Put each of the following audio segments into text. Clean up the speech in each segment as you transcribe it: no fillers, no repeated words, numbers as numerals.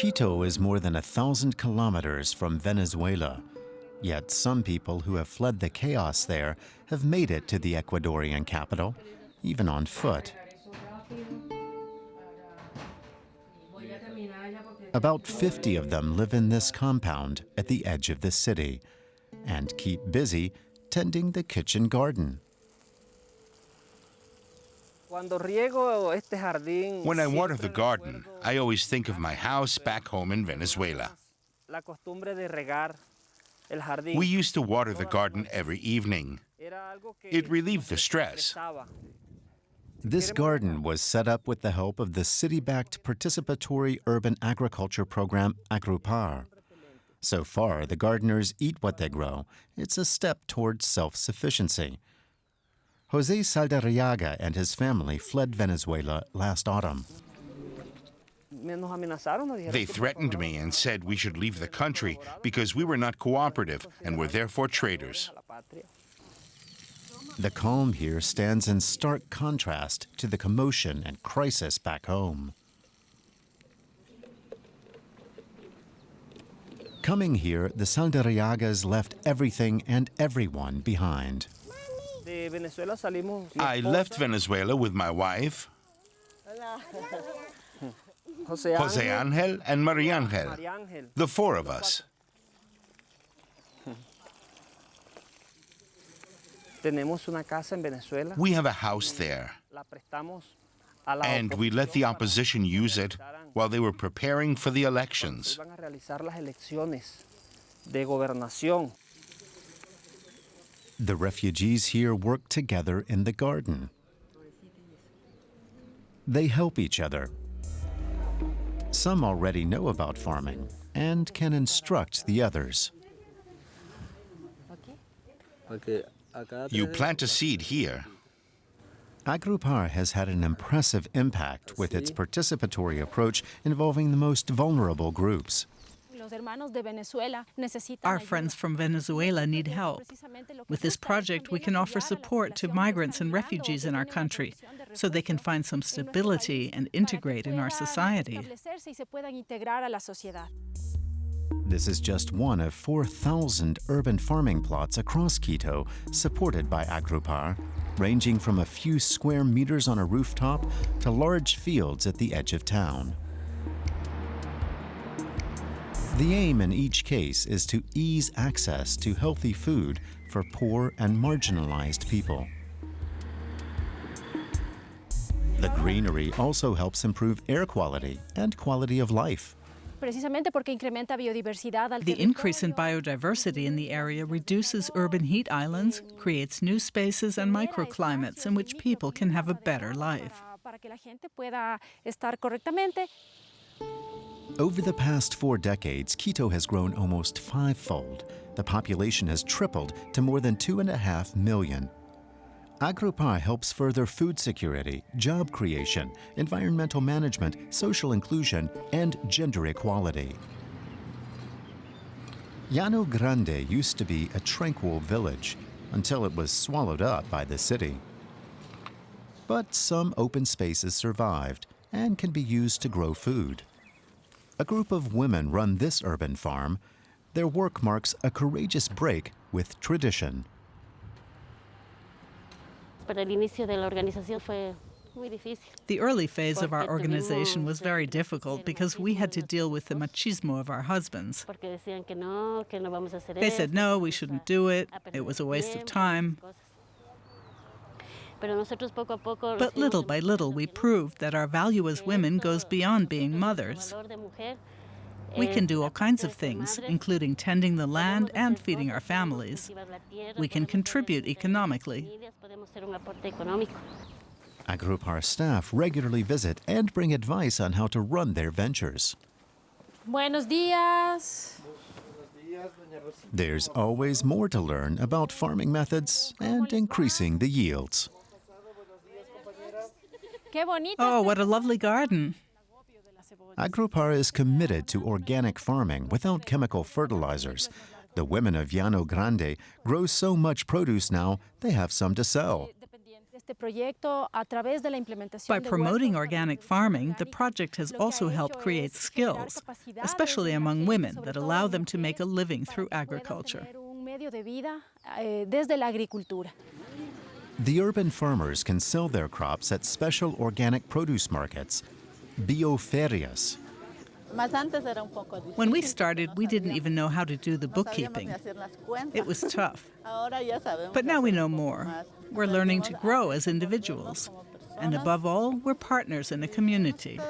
Quito is more than 1,000 kilometers from Venezuela. Yet some people who have fled the chaos there have made it to the Ecuadorian capital, even on foot. About 50 of them live in this compound at the edge of the city and keep busy tending the kitchen garden. When I water the garden, I always think of my house back home in Venezuela. We used to water the garden every evening. It relieved the stress. This garden was set up with the help of the city-backed participatory urban agriculture program Agrupar. So far, the gardeners eat what they grow. It's a step towards self-sufficiency. Jose Saldarriaga and his family fled Venezuela last autumn. They threatened me and said we should leave the country because we were not cooperative and were therefore traitors. The calm here stands in stark contrast to the commotion and crisis back home. Coming here, the Saldarriagas left everything and everyone behind. I left Venezuela with my wife, Jose Angel and Maria Angel, the four of us. We have a house there, and we let the opposition use it while they were preparing for the elections. The refugees here work together in the garden. They help each other. Some already know about farming and can instruct the others. You plant a seed here. Agrupar has had an impressive impact with its participatory approach involving the most vulnerable groups. Our friends from Venezuela need help. With this project, we can offer support to migrants and refugees in our country so they can find some stability and integrate in our society. This is just one of 4,000 urban farming plots across Quito supported by Agrupar, ranging from a few square meters on a rooftop to large fields at the edge of town. The aim in each case is to ease access to healthy food for poor and marginalized people. The greenery also helps improve air quality and quality of life. The increase in biodiversity in the area reduces urban heat islands, creates new spaces and microclimates in which people can have a better life. Over the past 4 decades, Quito has grown almost 5-fold. The population has tripled to more than 2.5 million. Agrupar helps further food security, job creation, environmental management, social inclusion, and gender equality. Llano Grande used to be a tranquil village until it was swallowed up by the city. But some open spaces survived and can be used to grow food. A group of women run this urban farm. Their work marks a courageous break with tradition. The early phase of our organization was very difficult because we had to deal with the machismo of our husbands. They said, no, we shouldn't do it. It was a waste of time. But little by little, we proved that our value as women goes beyond being mothers. We can do all kinds of things, including tending the land and feeding our families. We can contribute economically. Agrupar staff regularly visit and bring advice on how to run their ventures. Buenos días. There's always more to learn about farming methods and increasing the yields. Oh, what a lovely garden. Agrupar is committed to organic farming without chemical fertilizers. The women of Llano Grande grow so much produce now, they have some to sell. By promoting organic farming, the project has also helped create skills, especially among women, that allow them to make a living through agriculture. The urban farmers can sell their crops at special organic produce markets, bioferias. When we started, we didn't even know how to do the bookkeeping. It was tough. But now we know more. We're learning to grow as individuals. And above all, we're partners in a community.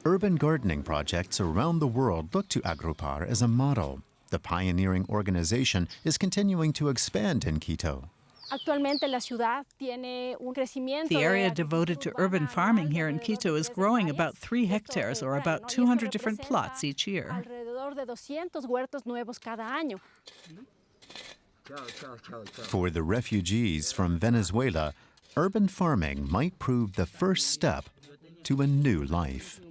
Urban gardening projects around the world look to Agrupar as a model. The pioneering organization is continuing to expand in Quito. The area devoted to urban farming here in Quito is growing about 3 hectares, or about 200 different plots each year. For the refugees from Venezuela, urban farming might prove the first step to a new life.